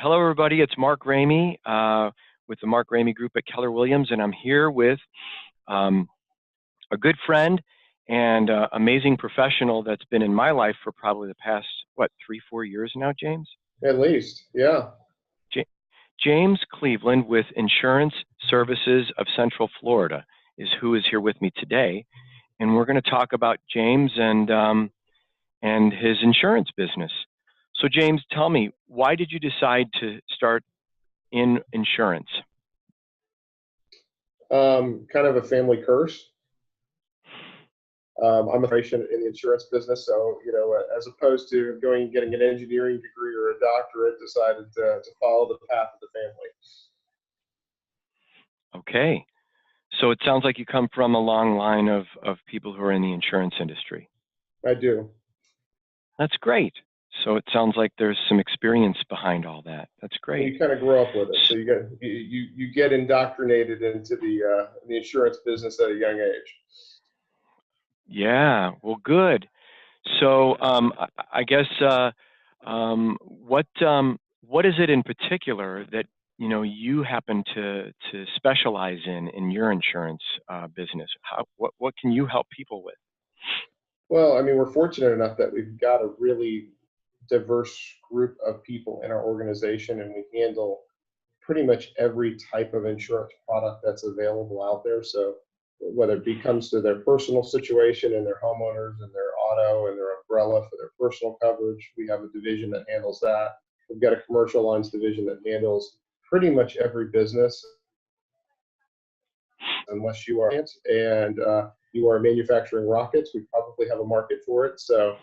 Hello, everybody. It's Mark Ramey with the Mark Ramey Group at Keller Williams, and I'm here with um, a good friend and amazing professional that's been in my life for probably the past, 3, 4 years now, James? At least, yeah. Ja- James Cleveland with Insurance Services of Central Florida is who is here with me today, and we're going to talk about James and his insurance business. So, James, tell me, why did you decide to start in insurance? Kind of a family curse. I'm a patient in the insurance business, so as opposed to going and getting an engineering degree or a doctorate, decided to follow the path of the family. Okay. So it sounds like you come from a long line of people who are in the insurance industry. I do. That's great. So it sounds like there's some experience behind all that. That's great. You kind of grow up with it, so you get indoctrinated into the insurance business at a young age. Yeah, well, good. So I guess what is it in particular that you happen to specialize in your insurance business? What can you help people with? Well, I mean, we're fortunate enough that we've got a really diverse group of people in our organization, and we handle pretty much every type of insurance product that's available out there. So whether it comes to their personal situation and their homeowners and their auto and their umbrella for their personal coverage, we have a division that handles that. We've got a commercial lines division that handles pretty much every business unless you are and you are manufacturing rockets, we probably have a market for it. So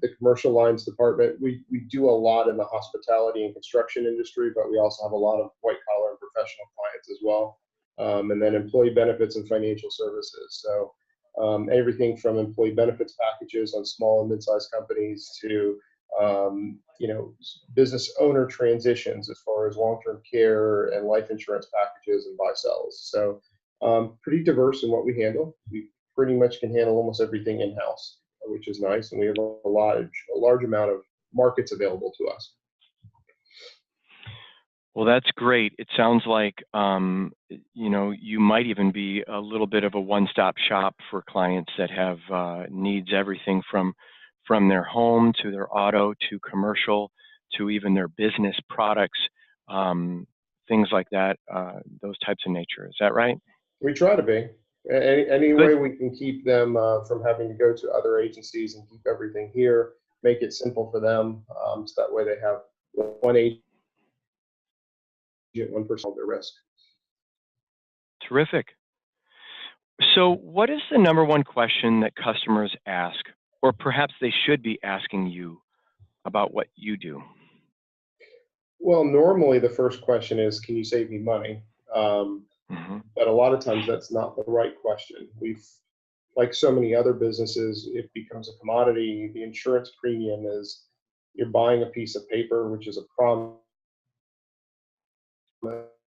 the commercial lines department, we do a lot in the hospitality and construction industry, but we also have a lot of white collar and professional clients as well. And then employee benefits and financial services. So everything from employee benefits packages on small and mid-sized companies to business owner transitions as far as long-term care and life insurance packages and buy-sells. So pretty diverse in what we handle. We pretty much can handle almost everything in-house, which is nice, and we have a large amount of markets available to us. Well, that's great. It sounds like you might even be a little bit of a one-stop shop for clients that have needs everything from their home to their auto to commercial to even their business products, things like that, those types of nature. Is that right? We try to be. Any Good. way we can keep them from having to go to other agencies and keep everything here, make it simple for them, so that way they have one agent, one person on their risk. Terrific. So what is the number one question that customers ask, or perhaps they should be asking you about what you do? Well, normally the first question is, can you save me money? But a lot of times that's not the right question. Like so many other businesses, it becomes a commodity. The insurance premium is you're buying a piece of paper, which is a promise.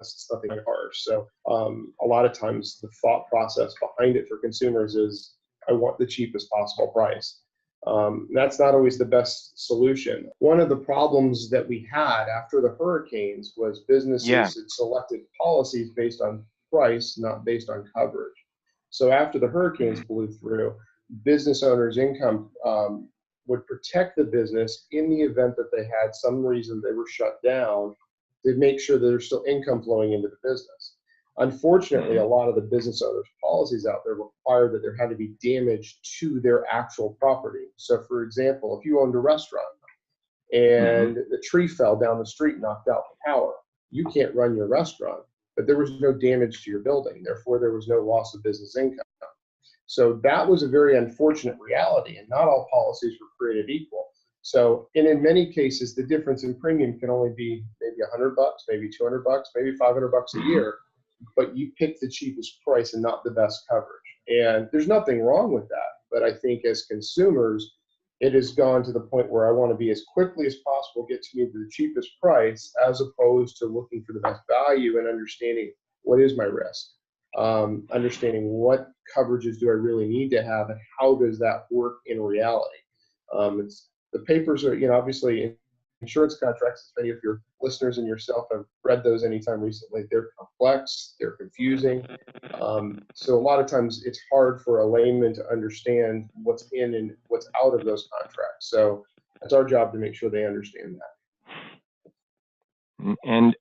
It's nothing harsh. So a lot of times the thought process behind it for consumers is, I want the cheapest possible price. That's not always the best solution. One of the problems that we had after the hurricanes was businesses Yeah. had selected policies based on price, not based on coverage. So after the hurricanes blew through, business owners' income would protect the business in the event that they had some reason they were shut down, to make sure that there's still income flowing into the business. Unfortunately, a lot of the business owners' policies out there require that there had to be damage to their actual property. So, for example, if you owned a restaurant and the tree fell down the street and knocked out the power, you can't run your restaurant, but there was no damage to your building. Therefore, there was no loss of business income. So that was a very unfortunate reality, and not all policies were created equal. So, and in many cases, the difference in premium can only be maybe $100, maybe $200, maybe $500 a year, but you pick the cheapest price and not the best coverage. And there's nothing wrong with that. But I think as consumers, it has gone to the point where I want to be as quickly as possible, get to me the cheapest price, as opposed to looking for the best value and understanding what is my risk, understanding what coverages do I really need to have, and how does that work in reality. The papers are, obviously insurance contracts, as many of your listeners and yourself have read those anytime recently, they're complex, they're confusing. So a lot of times it's hard for a layman to understand what's in and what's out of those contracts. So it's our job to make sure they understand that. And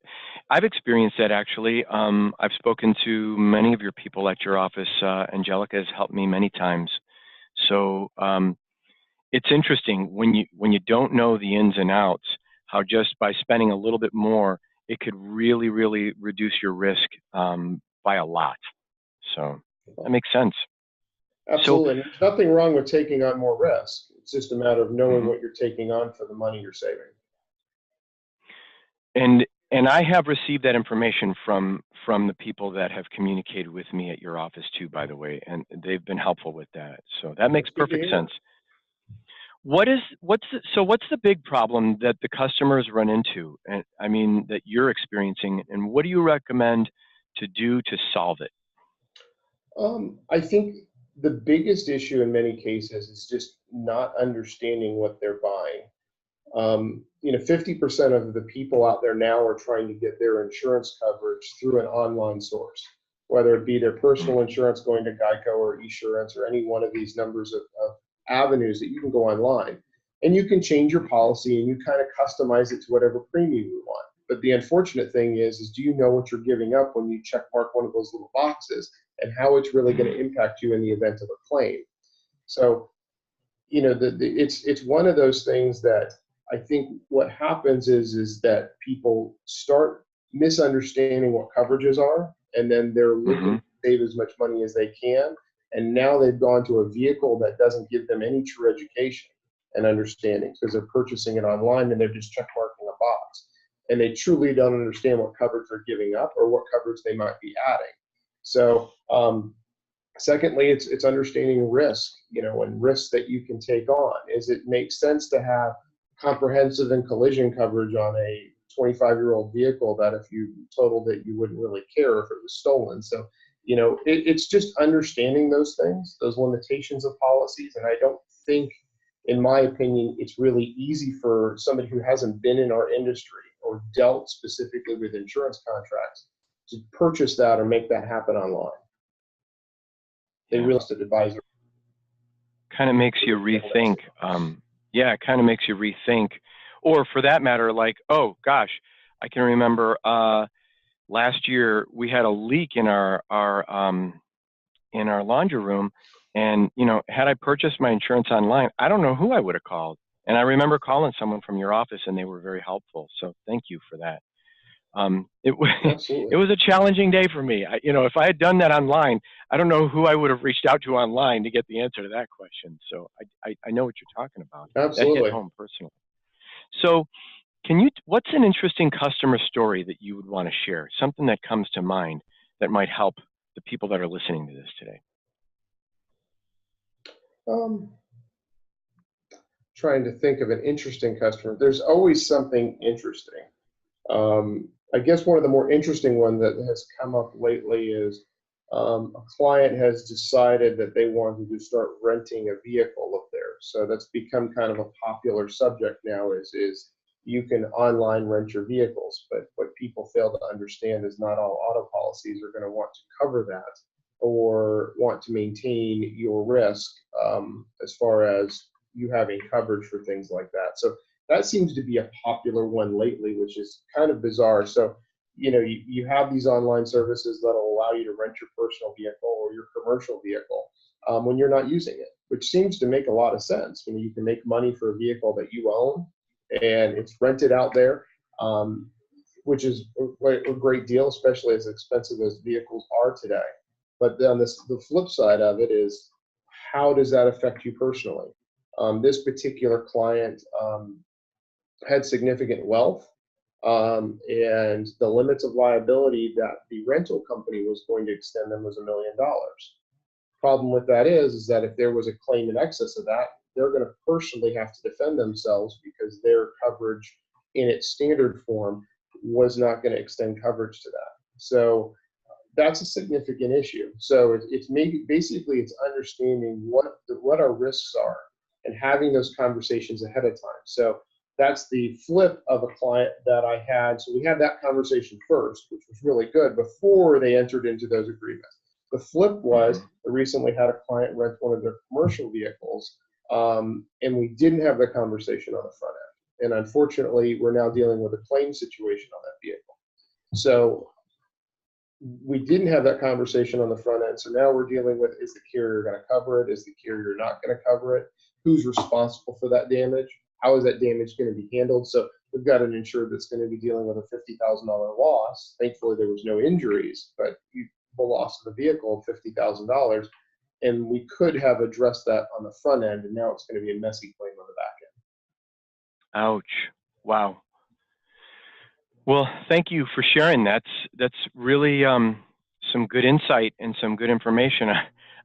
I've experienced that actually. I've spoken to many of your people at your office. Angelica has helped me many times. So it's interesting when you don't know the ins and outs, how just by spending a little bit more, it could really, really reduce your risk by a lot. So that makes sense. Absolutely. There's nothing wrong with taking on more risk. It's just a matter of knowing what you're taking on for the money you're saving. And I have received that information from the people that have communicated with me at your office too, by the way, and they've been helpful with that. So that makes perfect sense. What's the big problem that the customers run into, and I mean that you're experiencing, and what do you recommend to do to solve it? I think the biggest issue in many cases is just not understanding what they're buying. 50% of the people out there now are trying to get their insurance coverage through an online source, whether it be their personal insurance going to Geico or Esurance or any one of these numbers of avenues that you can go online. And you can change your policy and you kind of customize it to whatever premium you want. But the unfortunate thing is do you know what you're giving up when you check mark one of those little boxes and how it's really going to impact you in the event of a claim? So, it's one of those things that I think what happens is that people start misunderstanding what coverages are, and then they're looking to save as much money as they can. And now they've gone to a vehicle that doesn't give them any true education and understanding because they're purchasing it online and they're just check marking a box. And they truly don't understand what coverage they're giving up or what coverage they might be adding. So, secondly, it's understanding risk, and risk that you can take on. Is it makes sense to have comprehensive and collision coverage on a 25-year-old vehicle that if you totaled it, you wouldn't really care if it was stolen? So, it's just understanding those things, those limitations of policies. And I don't think, in my opinion, it's really easy for somebody who hasn't been in our industry or dealt specifically with insurance contracts to purchase that or make that happen online. They really have to advise. Kind of makes you rethink. It kind of makes you rethink. Or for that matter, like, oh gosh, I can remember last year we had a leak in our laundry room, and had I purchased my insurance online, I don't know who I would have called. And I remember calling someone from your office, and they were very helpful. So thank you for that. It was a challenging day for me. If I had done that online, I don't know who I would have reached out to online to get the answer to that question. So I know what you're talking about. Absolutely. That hit home personally. So what's an interesting customer story that you would want to share? Something that comes to mind that might help the people that are listening to this today. Trying to think of an interesting customer. There's always something interesting. I guess one of the more interesting ones that has come up lately is a client has decided that they wanted to start renting a vehicle of theirs. So that's become kind of a popular subject now is you can online rent your vehicles. But what people fail to understand is not all auto policies are going to want to cover that or want to maintain your risk as far as you having coverage for things like that. So that seems to be a popular one lately, which is kind of bizarre. So, you have these online services that'll allow you to rent your personal vehicle or your commercial vehicle when you're not using it, which seems to make a lot of sense. You can make money for a vehicle that you own and it's rented out there, which is a great deal, especially as expensive as vehicles are today. But then the flip side of it is, how does that affect you personally? This particular client had significant wealth, and the limits of liability that the rental company was going to extend them was $1 million. Problem with that is that if there was a claim in excess of that, they're going to personally have to defend themselves because their coverage in its standard form was not going to extend coverage to that. So that's a significant issue. So it's basically understanding what our risks are and having those conversations ahead of time. So That's the flip of a client that I had. So we had that conversation first, which was really good before they entered into those agreements. The flip was I recently had a client rent one of their commercial vehicles, and we didn't have the conversation on the front end. And unfortunately, we're now dealing with a claim situation on that vehicle. So we didn't have that conversation on the front end. So now we're dealing with, is the carrier going to cover it? Is the carrier not going to cover it? Who's responsible for that damage? How is that damage going to be handled? So we've got an insured that's going to be dealing with a $50,000 loss. Thankfully, there was no injuries, but the loss of the vehicle of $50,000. And we could have addressed that on the front end, and now it's going to be a messy claim on the back end. Ouch. Wow. Well, thank you for sharing. That's really some good insight and some good information.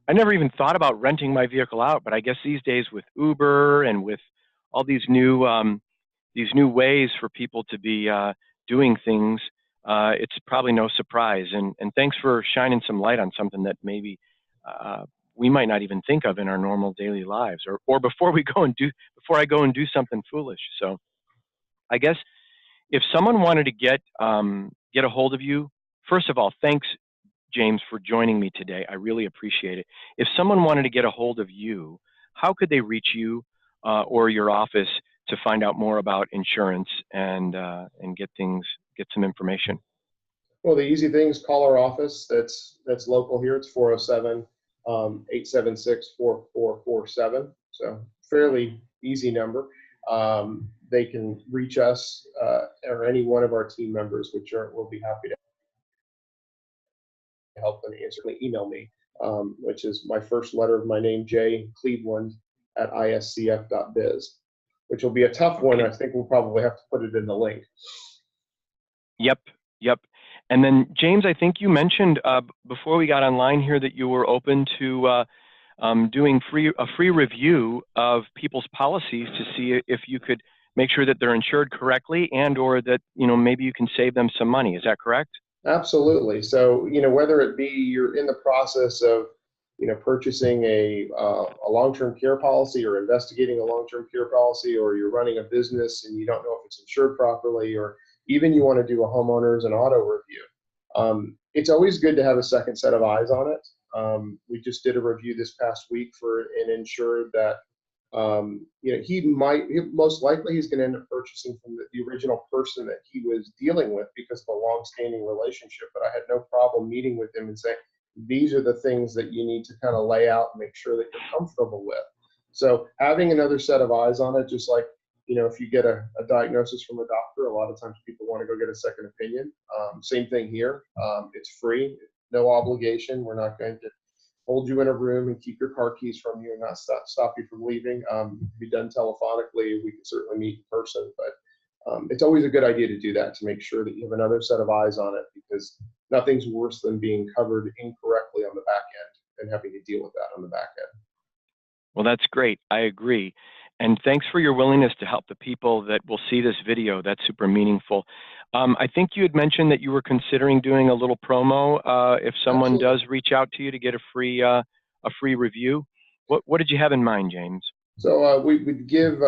I never even thought about renting my vehicle out, but I guess these days with Uber and with all these new ways for people to be doing things, it's probably no surprise. And thanks for shining some light on something that maybe we might not even think of in our normal daily lives, or before I go and do something foolish. So I guess if someone wanted to get a hold of you, first of all, thanks, James, for joining me today. I really appreciate it. If someone wanted to get a hold of you, how could they reach you or your office to find out more about insurance and get some information? Well, the easy thing is call our office. That's local here. It's 407-876-4447. So fairly easy number. They can reach us or any one of our team members, we'll be happy to help them answer. Email me, which is my first letter of my name, J Cleveland @iscf.biz, which will be a tough one. I think we'll probably have to put it in the link. Yep. And then, James, I think you mentioned before we got online here that you were open to doing a free review of people's policies to see if you could make sure that they're insured correctly or that, maybe you can save them some money. Is that correct? Absolutely. So, whether it be you're in the process of, purchasing a long-term care policy or investigating a long-term care policy, or you're running a business and you don't know if it's insured properly, or even you want to do a homeowners and auto review. It's always good to have a second set of eyes on it. We just did a review this past week for an insured that, most likely he's going to end up purchasing from the original person that he was dealing with because of a long-standing relationship. But I had no problem meeting with him and saying, these are the things that you need to kind of lay out and make sure that you're comfortable with. So having another set of eyes on it, just like, if you get a diagnosis from a doctor, a lot of times people want to go get a second opinion. Same thing here. It's free, no obligation. We're not going to hold you in a room and keep your car keys from you and not stop you from leaving. Be done telephonically. We can certainly meet in person, but it's always a good idea to do that to make sure that you have another set of eyes on it, because nothing's worse than being covered incorrectly on the back end and having to deal with that on the back end. Well, that's great. I agree. And thanks for your willingness to help the people that will see this video. That's super meaningful. I think you had mentioned that you were considering doing a little promo if someone Absolutely. does reach out to you to get a free review. What did you have in mind, James? So we would give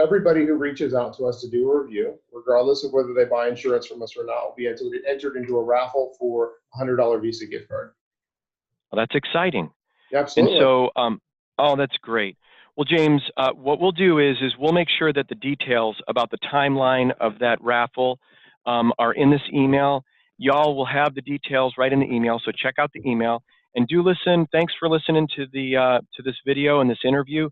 everybody who reaches out to us to do a review, regardless of whether they buy insurance from us or not, will be entered into a raffle for a $100 Visa gift card. Well, that's exciting. Absolutely. And so, oh, that's great. Well, James, what we'll do is we'll make sure that the details about the timeline of that raffle are in this email. Y'all will have the details right in the email, so check out the email. And do listen. Thanks for listening to this video and this interview.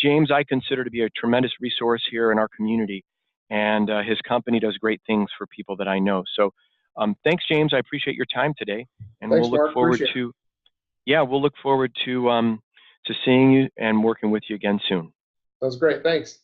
James, I consider to be a tremendous resource here in our community, and his company does great things for people that I know. So thanks, James. I appreciate your time today, and Thanks, we'll look Mark. forward to seeing you and working with you again soon. That was great. Thanks.